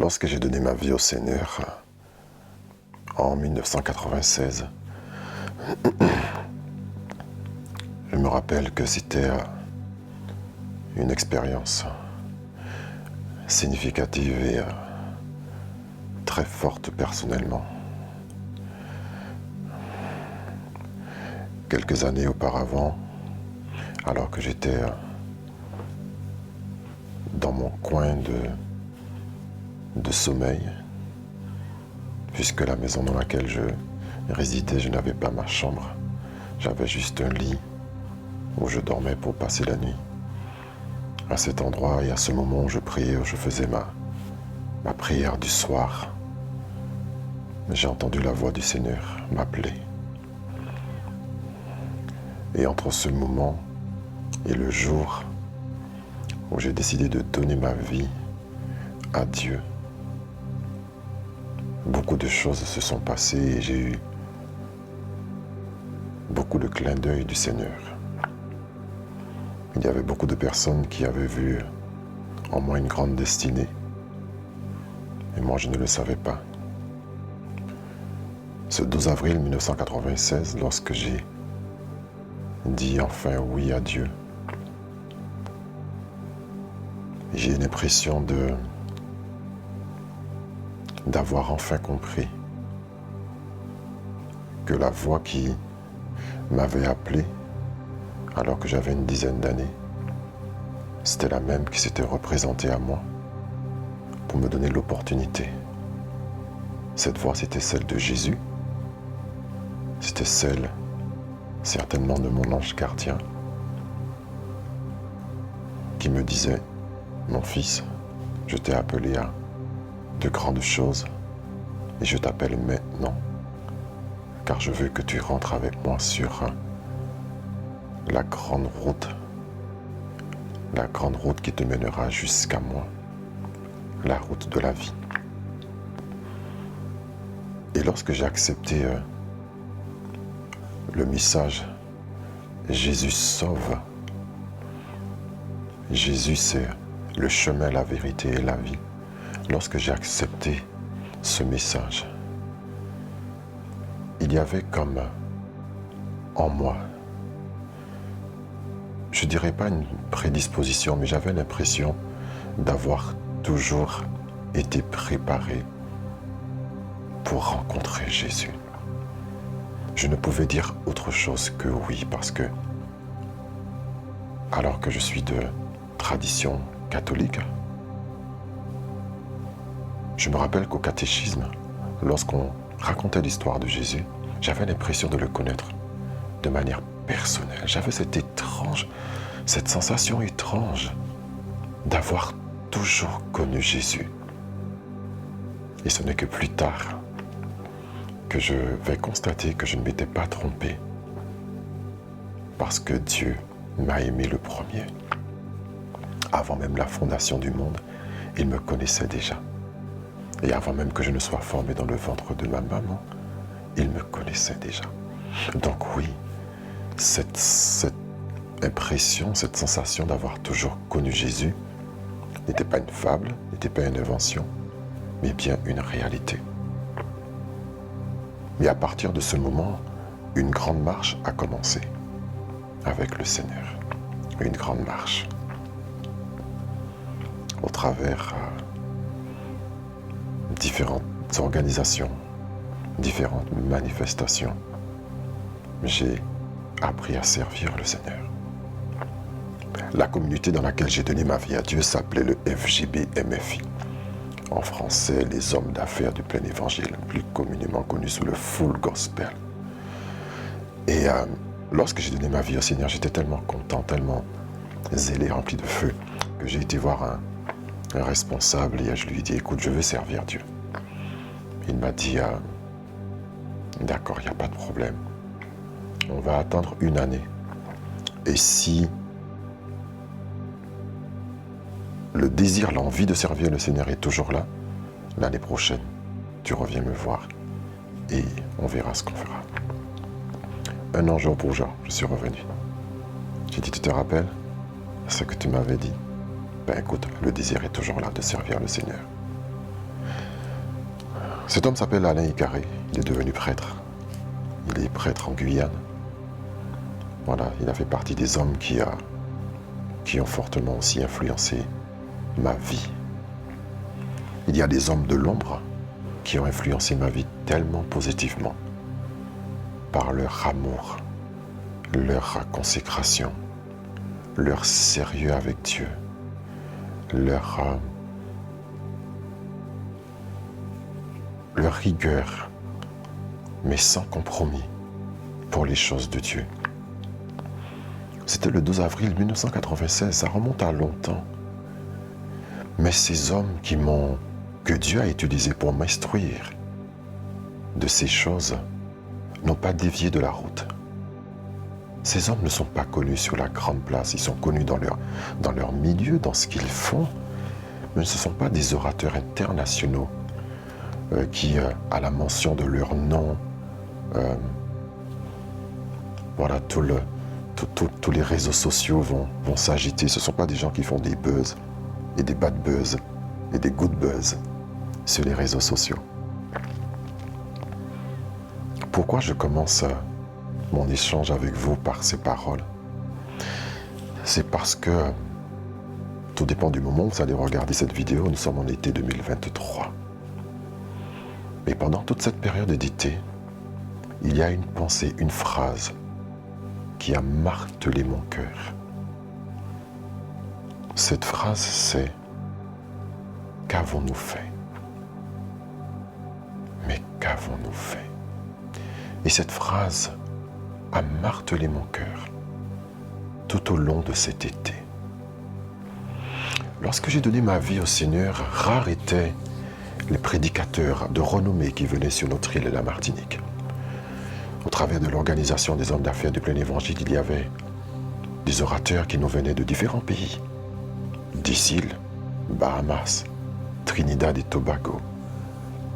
Lorsque j'ai donné ma vie au Seigneur en 1996, je me rappelle que c'était une expérience significative et très forte personnellement. Quelques années auparavant, alors que j'étais dans mon coin de sommeil, puisque la maison dans laquelle je résidais, je n'avais pas ma chambre, j'avais juste un lit où je dormais pour passer la nuit. À cet endroit et à ce moment où je priais, où je faisais ma prière du soir, j'ai entendu la voix du Seigneur m'appeler. Et entre ce moment et le jour où j'ai décidé de donner ma vie à Dieu, beaucoup de choses se sont passées et j'ai eu beaucoup de clins d'œil du Seigneur. Il y avait beaucoup de personnes qui avaient vu en moi une grande destinée et moi je ne le savais pas. Ce 12 avril 1996, lorsque j'ai dit enfin oui à Dieu, j'ai l'impression d'avoir enfin compris que la voix qui m'avait appelé alors que j'avais une dizaine d'années, c'était la même qui s'était représentée à moi pour me donner l'opportunité. Cette voix, c'était celle de Jésus, c'était celle certainement de mon ange gardien qui me disait: mon fils, je t'ai appelé à de grandes choses et je t'appelle maintenant car je veux que tu rentres avec moi sur la grande route qui te mènera jusqu'à moi, la route de la vie. Et lorsque j'ai accepté le message « Jésus sauve », Jésus c'est le chemin, la vérité et la vie. Lorsque j'ai accepté ce message, il y avait comme en moi, je ne dirais pas une prédisposition, mais j'avais l'impression d'avoir toujours été préparé pour rencontrer Jésus. Je ne pouvais dire autre chose que oui, parce que, alors que je suis de tradition catholique, je me rappelle qu'au catéchisme, lorsqu'on racontait l'histoire de Jésus, j'avais l'impression de le connaître de manière personnelle. J'avais cette sensation étrange d'avoir toujours connu Jésus. Et ce n'est que plus tard que je vais constater que je ne m'étais pas trompé, parce que Dieu m'a aimé le premier. Avant même la fondation du monde, il me connaissait déjà. Et avant même que je ne sois formé dans le ventre de ma maman, il me connaissait déjà. Donc oui, cette impression, cette sensation d'avoir toujours connu Jésus n'était pas une fable, n'était pas une invention, mais bien une réalité. Mais à partir de ce moment, une grande marche a commencé avec le Seigneur. Une grande marche. Au travers différentes organisations, différentes manifestations, j'ai appris à servir le Seigneur. La communauté dans laquelle j'ai donné ma vie à Dieu s'appelait le FJB-MFI. En français, les hommes d'affaires du plein évangile, plus communément connus sous le full gospel. Et lorsque j'ai donné ma vie au Seigneur, j'étais tellement content, tellement zélé, rempli de feu, que j'ai été voir un responsable et je lui ai dit: écoute, je veux servir Dieu. Il m'a dit: d'accord, il n'y a pas de problème. On va attendre une année. Et si le désir, l'envie de servir le Seigneur est toujours là, l'année prochaine, tu reviens me voir et on verra ce qu'on fera. Un an jour pour jour, je suis revenu. J'ai dit: tu te rappelles ce que tu m'avais dit? Ben écoute, le désir est toujours là de servir le Seigneur. Cet homme s'appelle Alain Icaré, il est devenu prêtre. Il est prêtre en Guyane. Voilà, il a fait partie des hommes qui ont fortement aussi influencé ma vie. Il y a des hommes de l'ombre qui ont influencé ma vie tellement positivement par leur amour, leur consécration, leur sérieux avec Dieu, leur rigueur, mais sans compromis pour les choses de Dieu. C'était le 12 avril 1996, ça remonte à longtemps. Mais ces hommes que Dieu a utilisés pour m'instruire de ces choses n'ont pas dévié de la route. Ces hommes ne sont pas connus sur la grande place, ils sont connus dans leur milieu, dans ce qu'ils font, mais ce ne sont pas des orateurs internationaux qui, à la mention de leur nom, voilà, tous les réseaux sociaux vont s'agiter. Ce ne sont pas des gens qui font des buzz et des bad buzz et des good buzz sur les réseaux sociaux. Pourquoi je commence mon échange avec vous par ces paroles? C'est parce que tout dépend du moment où vous allez regarder cette vidéo. Nous sommes en été 2023. Et pendant toute cette période d'été, il y a une pensée, une phrase qui a martelé mon cœur. Cette phrase, c'est « Qu'avons-nous fait ?» Mais qu'avons-nous fait? Et cette phrase a martelé mon cœur tout au long de cet été. Lorsque j'ai donné ma vie au Seigneur, rares étaient les prédicateurs de renommée qui venaient sur notre île, la Martinique. Au travers de l'organisation des hommes d'affaires du plein évangile, il y avait des orateurs qui nous venaient de différents pays. Des îles, Bahamas, Trinidad et Tobago.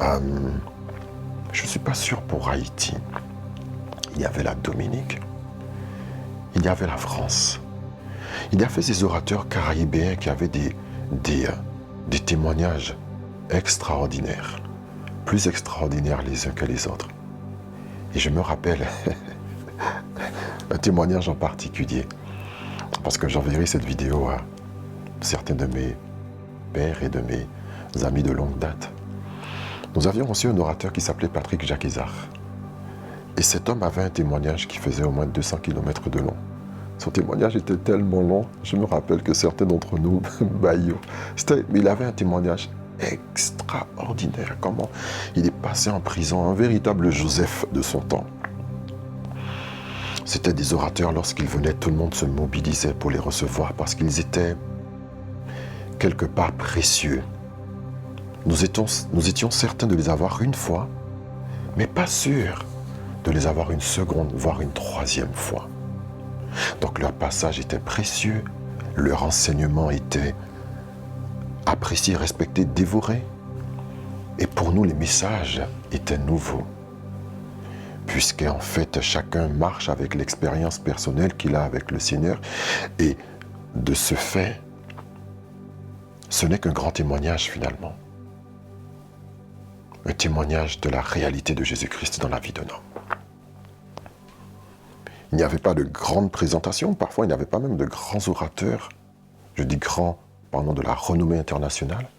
Je ne suis pas sûr pour Haïti. Il y avait la Dominique. Il y avait la France. Il y avait ces orateurs caribéens qui avaient des témoignages extraordinaires, plus extraordinaires les uns que les autres. Et je me rappelle un témoignage en particulier, parce que j'enverrai cette vidéo à certains de mes pères et de mes amis de longue date. Nous avions reçu un orateur qui s'appelait Patrick Jacquesart. Et cet homme avait un témoignage qui faisait au moins 200 km de long. Son témoignage était tellement long, je me rappelle que certains d'entre nous bâillons. Mais il avait un témoignage extraordinaire. Comment il est passé en prison, un véritable Joseph de son temps. C'était des orateurs, lorsqu'ils venaient, tout le monde se mobilisait pour les recevoir parce qu'ils étaient quelque part précieux. Nous étions certains de les avoir une fois, mais pas sûrs de les avoir une seconde, voire une troisième fois. Donc leur passage était précieux, leur enseignement était apprécié, respecté, dévoré. Et pour nous, les messages étaient nouveaux. Puisqu'en fait, chacun marche avec l'expérience personnelle qu'il a avec le Seigneur. Et de ce fait, ce n'est qu'un grand témoignage finalement. Un témoignage de la réalité de Jésus-Christ dans la vie d'un homme. Il n'y avait pas de grandes présentations, parfois il n'y avait pas même de grands orateurs. Je dis grands, parlant de la renommée internationale.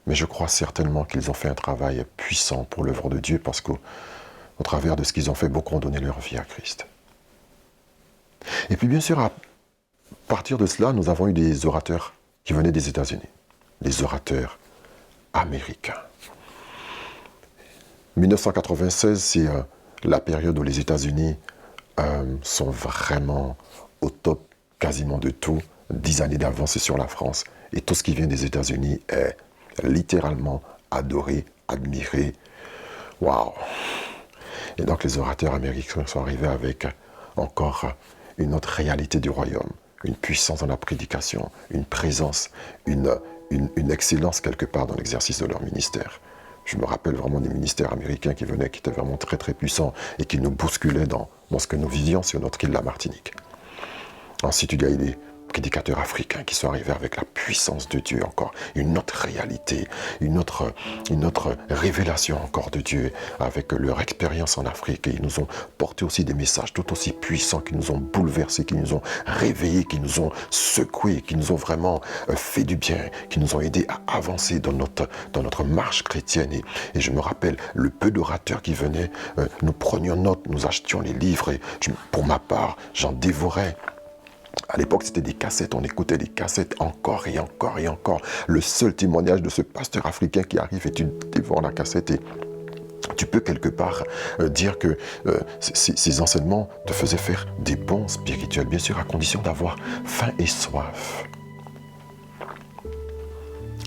Mais je crois certainement qu'ils ont fait un travail puissant pour l'œuvre de Dieu parce qu'au travers de ce qu'ils ont fait, beaucoup ont donné leur vie à Christ. Et puis bien sûr, à partir de cela, nous avons eu des orateurs qui venaient des États-Unis, des orateurs américains. 1996, c'est la période où les États-Unis sont vraiment au top quasiment de tout. 10 années d'avance sur la France. Et tout ce qui vient des États-Unis est littéralement adoré, admiré. Waouh! Et donc les orateurs américains sont arrivés avec encore une autre réalité du royaume. Une puissance dans la prédication, une présence, une excellence quelque part dans l'exercice de leur ministère. Je me rappelle vraiment des ministères américains qui venaient, qui étaient vraiment très très puissants et qui nous bousculaient dans ce que nous vivions sur notre île, la Martinique. Ensuite, il y a eu prédicateurs africains qui sont arrivés avec la puissance de Dieu encore, une autre réalité, une autre révélation encore de Dieu avec leur expérience en Afrique. Et ils nous ont porté aussi des messages tout aussi puissants qui nous ont bouleversés, qui nous ont réveillés, qui nous ont secoués, qui nous ont vraiment fait du bien, qui nous ont aidés à avancer dans notre marche chrétienne. Et je me rappelle, le peu d'orateurs qui venaient, nous prenions note, nous achetions les livres et pour ma part, j'en dévorais. À l'époque, c'était des cassettes, on écoutait des cassettes encore et encore et encore. Le seul témoignage de ce pasteur africain qui arrive et tu dévores la cassette et tu peux quelque part dire que ces enseignements te faisaient faire des bons spirituels, bien sûr à condition d'avoir faim et soif.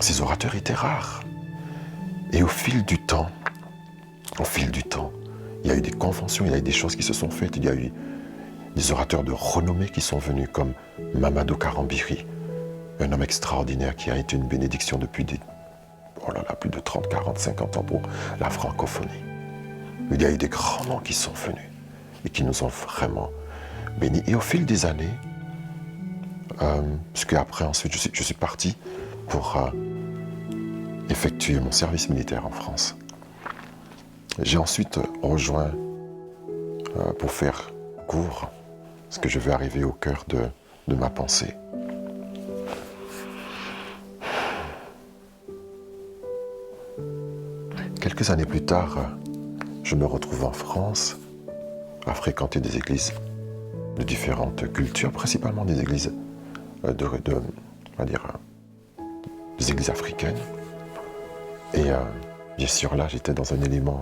Ces orateurs étaient rares. Et au fil du temps, il y a eu des conventions, il y a eu des choses qui se sont faites, il y a eu des orateurs de renommée qui sont venus comme Mamadou Karambiri, un homme extraordinaire qui a été une bénédiction depuis plus de 30, 40, 50 ans pour la francophonie. Il y a eu des grands noms qui sont venus et qui nous ont vraiment bénis. Et au fil des années, parce qu'après ensuite je suis parti pour effectuer mon service militaire en France. J'ai ensuite rejoint pour faire court, parce que je vais arriver au cœur de ma pensée. Quelques années plus tard, je me retrouve en France à fréquenter des églises de différentes cultures, principalement des églises des églises africaines. Et bien sûr là, j'étais dans un élément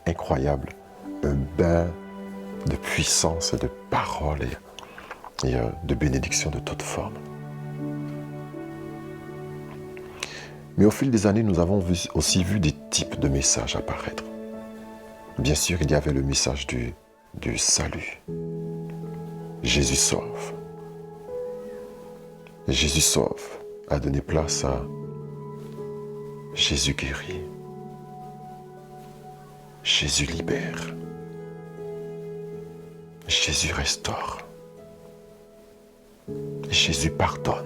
incroyable, un bain de puissance, de parole et de bénédiction de toute forme. Mais au fil des années, nous avons aussi vu des types de messages apparaître. Bien sûr, il y avait le message du salut. Jésus sauve. Jésus sauve a donné place à Jésus guérit. Jésus libère. Jésus restaure. Jésus pardonne.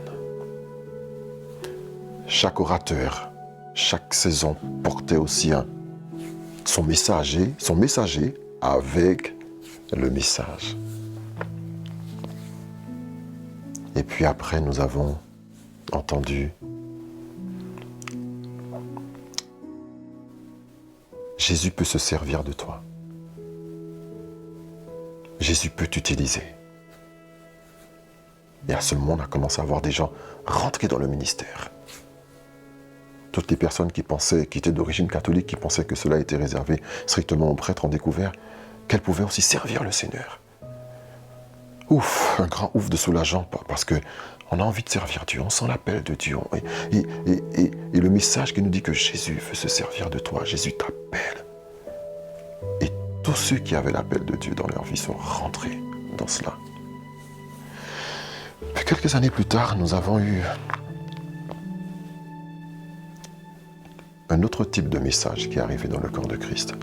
Chaque orateur, chaque saison portait aussi son messager avec le message. Et puis après, nous avons entendu Jésus peut se servir de toi. Jésus peut t'utiliser. Et à ce moment, on a commencé à voir des gens rentrer dans le ministère. Toutes les personnes qui étaient d'origine catholique, qui pensaient que cela était réservé strictement aux prêtres, ont découvert qu'elles pouvaient aussi servir le Seigneur. Ouf, un grand ouf de soulageant, parce qu'on a envie de servir Dieu, on sent l'appel de Dieu. Et le message qui nous dit que Jésus veut se servir de toi, Jésus t'appelle. Et tous ceux qui avaient l'appel de Dieu dans leur vie sont rentrés dans cela. Puis quelques années plus tard, nous avons eu un autre type de message qui est arrivé dans le corps de Christ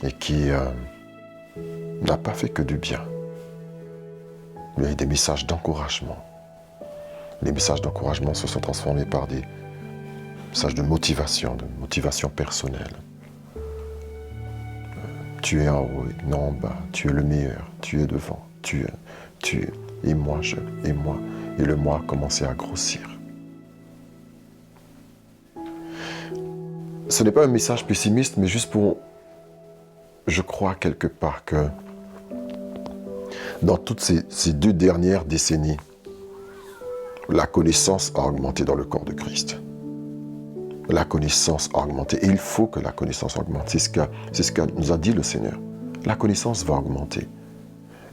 et qui n'a pas fait que du bien. Il y a eu des messages d'encouragement. Les messages d'encouragement se sont transformés par des messages de motivation personnelle. Tu es en haut, non en bas, tu es le meilleur, tu es devant, tu es, et moi. Et le moi a commencé à grossir. Ce n'est pas un message pessimiste, mais juste pour, je crois quelque part que dans toutes ces 2 dernières décennies, la connaissance a augmenté dans le corps de Christ. La connaissance a augmenté. Et il faut que la connaissance augmente. C'est ce que nous a dit le Seigneur. La connaissance va augmenter.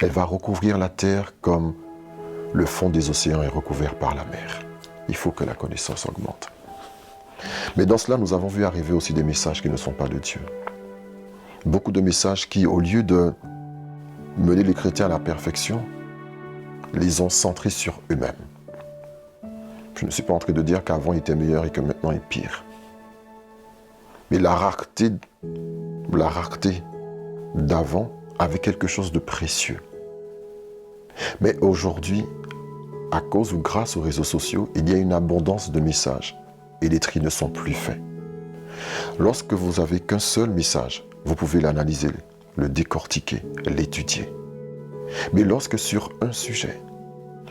Elle va recouvrir la terre comme le fond des océans est recouvert par la mer. Il faut que la connaissance augmente. Mais dans cela, nous avons vu arriver aussi des messages qui ne sont pas de Dieu. Beaucoup de messages qui, au lieu de mener les chrétiens à la perfection, les ont centrés sur eux-mêmes. Je ne suis pas en train de dire qu'avant il était meilleur et que maintenant il est pire. Mais la rareté d'avant avait quelque chose de précieux. Mais aujourd'hui, à cause ou grâce aux réseaux sociaux, il y a une abondance de messages et les tris ne sont plus faits. Lorsque vous n'avez qu'un seul message, vous pouvez l'analyser, le décortiquer, l'étudier. Mais lorsque sur un sujet,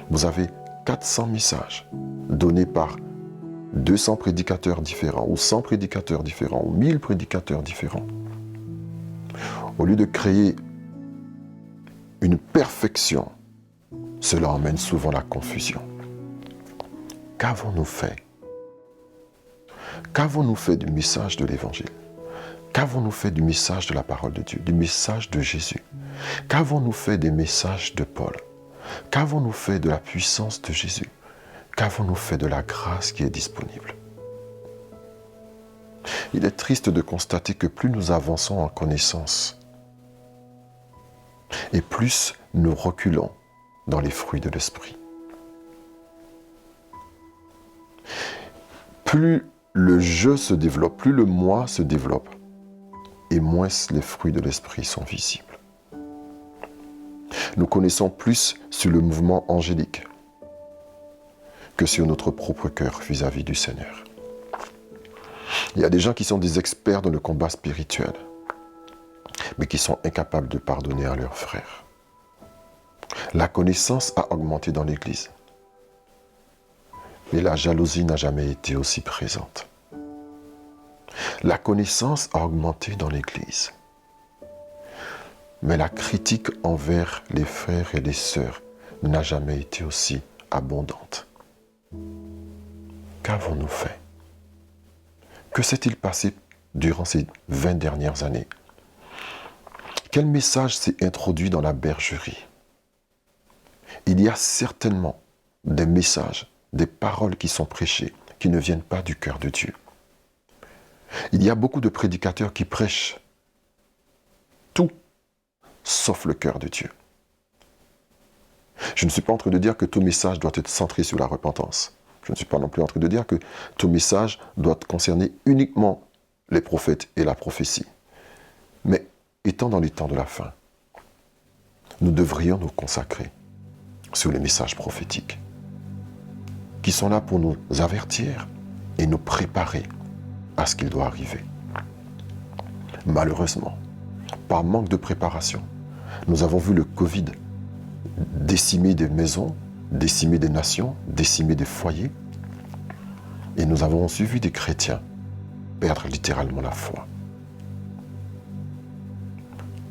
vous avez 400 messages donnés par 200 prédicateurs différents, ou 100 prédicateurs différents, ou 1000 prédicateurs différents, au lieu de créer une perfection, cela emmène souvent la confusion. Qu'avons-nous fait? Qu'avons-nous fait du message de l'Évangile? Qu'avons-nous fait du message de la parole de Dieu, du message de Jésus? Qu'avons-nous fait des messages de Paul? Qu'avons-nous fait de la puissance de Jésus? Qu'avons-nous fait de la grâce qui est disponible? Il est triste de constater que plus nous avançons en connaissance, et plus nous reculons dans les fruits de l'esprit. Plus le je se développe, plus le moi se développe, et moins les fruits de l'esprit sont visibles. Nous connaissons plus sur le mouvement angélique que sur notre propre cœur vis-à-vis du Seigneur. Il y a des gens qui sont des experts dans le combat spirituel, mais qui sont incapables de pardonner à leurs frères. La connaissance a augmenté dans l'Église, mais la jalousie n'a jamais été aussi présente. La connaissance a augmenté dans l'Église, mais la critique envers les frères et les sœurs n'a jamais été aussi abondante. Qu'avons-nous fait? Que s'est-il passé durant ces 20 dernières années? Quel message s'est introduit dans la bergerie? Il y a certainement des messages, des paroles qui sont prêchées, qui ne viennent pas du cœur de Dieu. Il y a beaucoup de prédicateurs qui prêchent tout sauf le cœur de Dieu. Je ne suis pas en train de dire que tout message doit être centré sur la repentance. Je ne suis pas non plus en train de dire que tout message doit concerner uniquement les prophètes et la prophétie. Mais étant dans les temps de la fin, nous devrions nous consacrer sur les messages prophétiques qui sont là pour nous avertir et nous préparer à ce qu'il doit arriver. Malheureusement, par manque de préparation, nous avons vu le Covid décimer des maisons, décimer des nations, décimer des foyers, et nous avons aussi vu des chrétiens perdre littéralement la foi.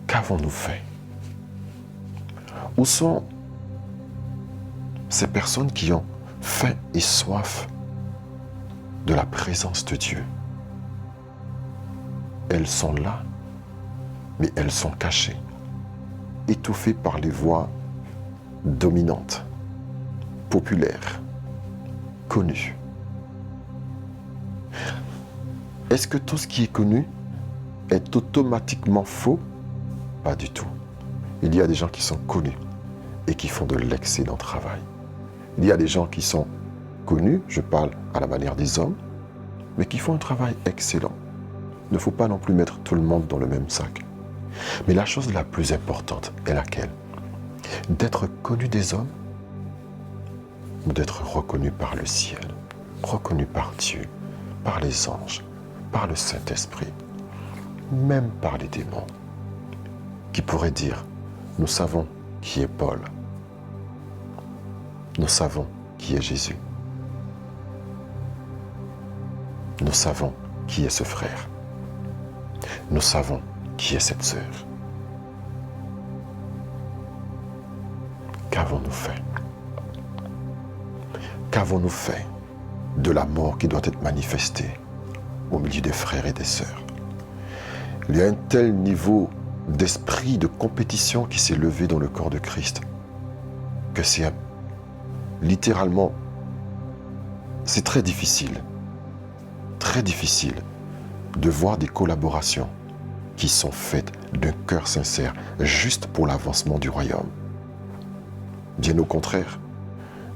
Qu'avons-nous fait? Où sont ces personnes qui ont faim et soif de la présence de Dieu? Elles sont là, mais elles sont cachées, étouffées par les voix dominantes, populaires, connues. Est-ce que tout ce qui est connu est automatiquement faux? Pas du tout. Il y a des gens qui sont connus et qui font de l'excellent travail. Il y a des gens qui sont connus, je parle à la manière des hommes, mais qui font un travail excellent. Il ne faut pas non plus mettre tout le monde dans le même sac. Mais la chose la plus importante est laquelle? D'être connu des hommes ou d'être reconnu par le ciel, reconnu par Dieu, par les anges, par le Saint-Esprit, même par les démons, qui pourraient dire, nous savons qui est Paul, nous savons qui est Jésus, nous savons qui est ce frère, nous savons qui est cette sœur. Qu'avons-nous fait? Qu'avons-nous fait de la mort qui doit être manifestée au milieu des frères et des sœurs? Il y a un tel niveau d'esprit de compétition qui s'est levé dans le corps de Christ que c'est littéralement, c'est très difficile de voir des collaborations qui sont faites d'un cœur sincère, juste pour l'avancement du royaume. Bien au contraire,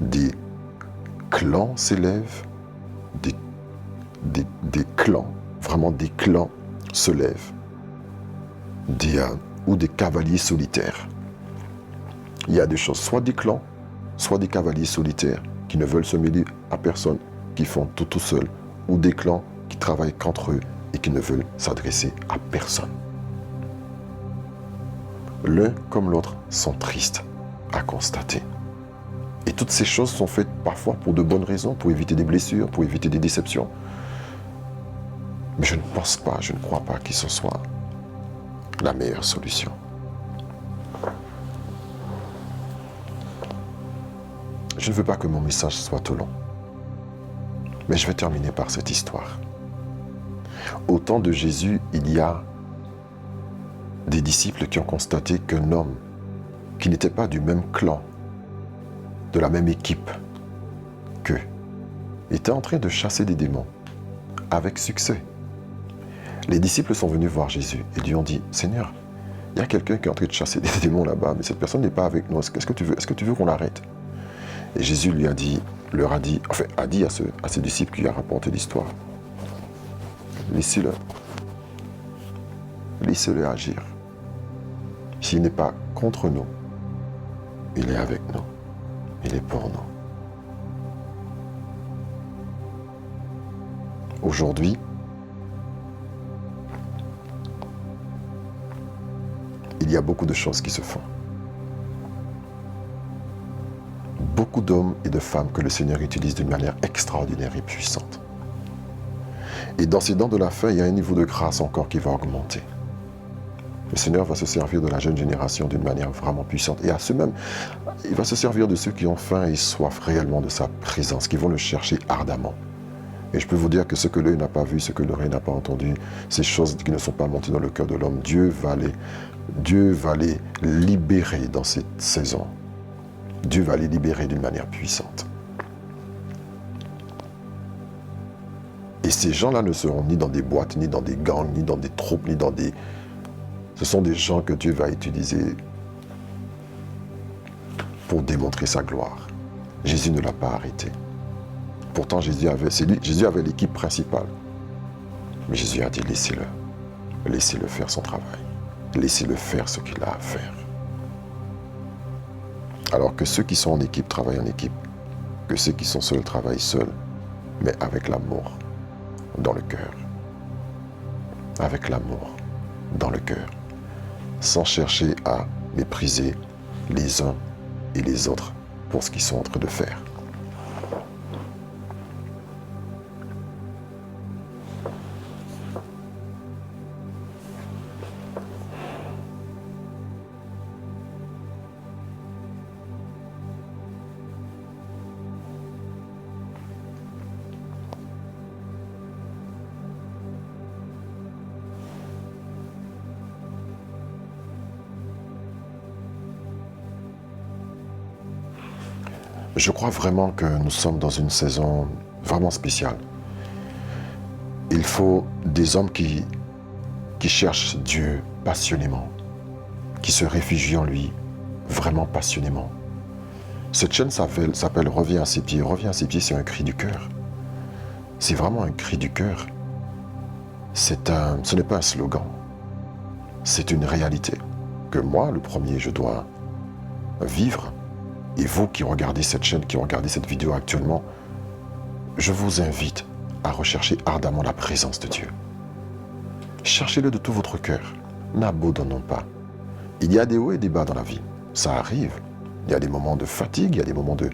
des clans s'élèvent, des clans, vraiment des clans se lèvent, ou des cavaliers solitaires Il y a des choses, soit des clans, soit des cavaliers solitaires qui ne veulent se mêler à personne, qui font tout seuls, ou des clans qui travaillent qu'entre eux et qui ne veulent s'adresser à personne. L'un comme l'autre sont tristes à constater. Et toutes ces choses sont faites parfois pour de bonnes raisons, pour éviter des blessures, pour éviter des déceptions. Mais je ne pense pas, je ne crois pas que ce soit la meilleure solution. Je ne veux pas que mon message soit trop long. Mais je vais terminer par cette histoire. Au temps de Jésus, il y a des disciples qui ont constaté qu'un homme qui n'était pas du même clan, de la même équipe qu'eux, était en train de chasser des démons avec succès. Les disciples sont venus voir Jésus et lui ont dit « Seigneur, il y a quelqu'un qui est en train de chasser des démons là-bas, mais cette personne n'est pas avec nous. Est-ce que tu veux qu'on l'arrête ?» Et Jésus a dit à ses disciples qui a rapporté l'histoire, laissez-le. Laissez-le agir. S'il n'est pas contre nous, il est avec nous. Il est pour nous. Aujourd'hui, il y a beaucoup de choses qui se font. Beaucoup d'hommes et de femmes que le Seigneur utilise d'une manière extraordinaire et puissante. Et dans ces dents de la fin, il y a un niveau de grâce encore qui va augmenter. Le Seigneur va se servir de la jeune génération d'une manière vraiment puissante. Et à ceux-mêmes, il va se servir de ceux qui ont faim et soif réellement de sa présence, qui vont le chercher ardemment. Et je peux vous dire que ce que l'œil n'a pas vu, ce que l'oreille n'a pas entendu, ces choses qui ne sont pas montées dans le cœur de l'homme, Dieu va les libérer dans cette saison. Dieu va les libérer d'une manière puissante. Et ces gens-là ne seront ni dans des boîtes, ni dans des gangs, ni dans des troupes, ni dans des... Ce sont des gens que Dieu va utiliser pour démontrer sa gloire. Jésus ne l'a pas arrêté. Pourtant, Jésus avait l'équipe principale. Mais Jésus a dit, laissez-le. Laissez-le faire son travail. Laissez-le faire ce qu'il a à faire. Alors que ceux qui sont en équipe travaillent en équipe. Que ceux qui sont seuls travaillent seuls. Mais avec l'amour dans le cœur. Avec l'amour dans le cœur. Sans chercher à mépriser les uns et les autres pour ce qu'ils sont en train de faire. Je crois vraiment que nous sommes dans une saison vraiment spéciale. Il faut des hommes qui cherchent Dieu passionnément, qui se réfugient en lui vraiment passionnément. Cette chaîne s'appelle Reviens à ses pieds. Reviens à ses pieds, c'est un cri du cœur. C'est vraiment un cri du cœur. Ce n'est pas un slogan. C'est une réalité que moi, le premier, je dois vivre. Et vous qui regardez cette chaîne, qui regardez cette vidéo actuellement, je vous invite à rechercher ardemment la présence de Dieu. Cherchez-le de tout votre cœur. N'abandonnons pas. Il y a des hauts et des bas dans la vie. Ça arrive. Il y a des moments de fatigue, il y a des moments de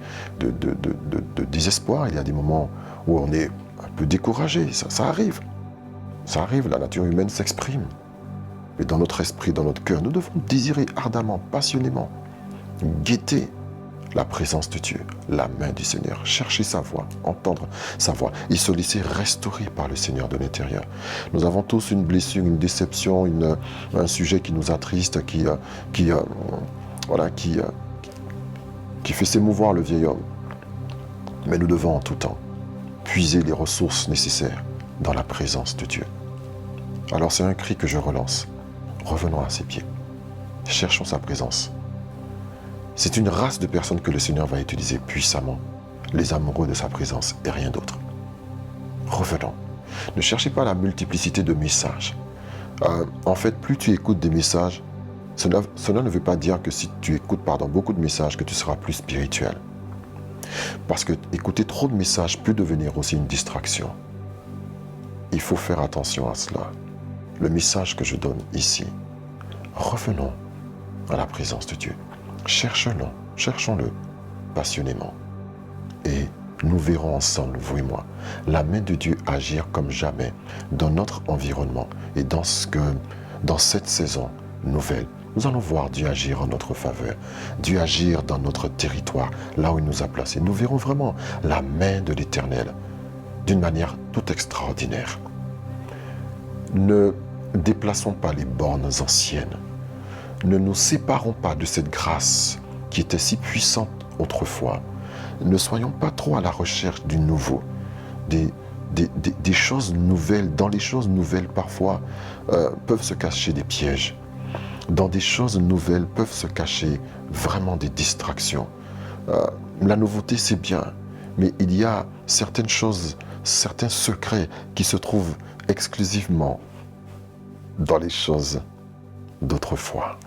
désespoir, il y a des moments où on est un peu découragé. Ça arrive. Ça arrive, la nature humaine s'exprime. Mais dans notre esprit, dans notre cœur, nous devons désirer ardemment, passionnément, guetter la présence de Dieu, la main du Seigneur, chercher sa voix, entendre sa voix et se laisser restaurer par le Seigneur de l'intérieur. Nous avons tous une blessure, une déception, un sujet qui nous attriste, qui fait s'émouvoir le vieil homme. Mais nous devons en tout temps puiser les ressources nécessaires dans la présence de Dieu. Alors c'est un cri que je relance. Revenons à ses pieds. Cherchons sa présence. C'est une race de personnes que le Seigneur va utiliser puissamment, les amoureux de sa présence et rien d'autre. Revenons. Ne cherchez pas la multiplicité de messages. En fait, plus tu écoutes des messages, Cela ne veut pas dire que si tu écoutes beaucoup de messages, que tu seras plus spirituel. Parce que écouter trop de messages peut devenir aussi une distraction. Il faut faire attention à cela. Le message que je donne ici, revenons à la présence de Dieu. Cherchons-le passionnément. Et nous verrons ensemble, vous et moi, la main de Dieu agir comme jamais dans notre environnement et dans cette saison nouvelle. Nous allons voir Dieu agir en notre faveur, Dieu agir dans notre territoire, là où il nous a placés. Nous verrons vraiment la main de l'Éternel d'une manière tout extraordinaire. Ne déplaçons pas les bornes anciennes. Ne nous séparons pas de cette grâce qui était si puissante autrefois. Ne soyons pas trop à la recherche du nouveau, des choses nouvelles. Dans les choses nouvelles, parfois, peuvent se cacher des pièges. Dans des choses nouvelles peuvent se cacher vraiment des distractions. La nouveauté, c'est bien, mais il y a certaines choses, certains secrets qui se trouvent exclusivement dans les choses d'autrefois.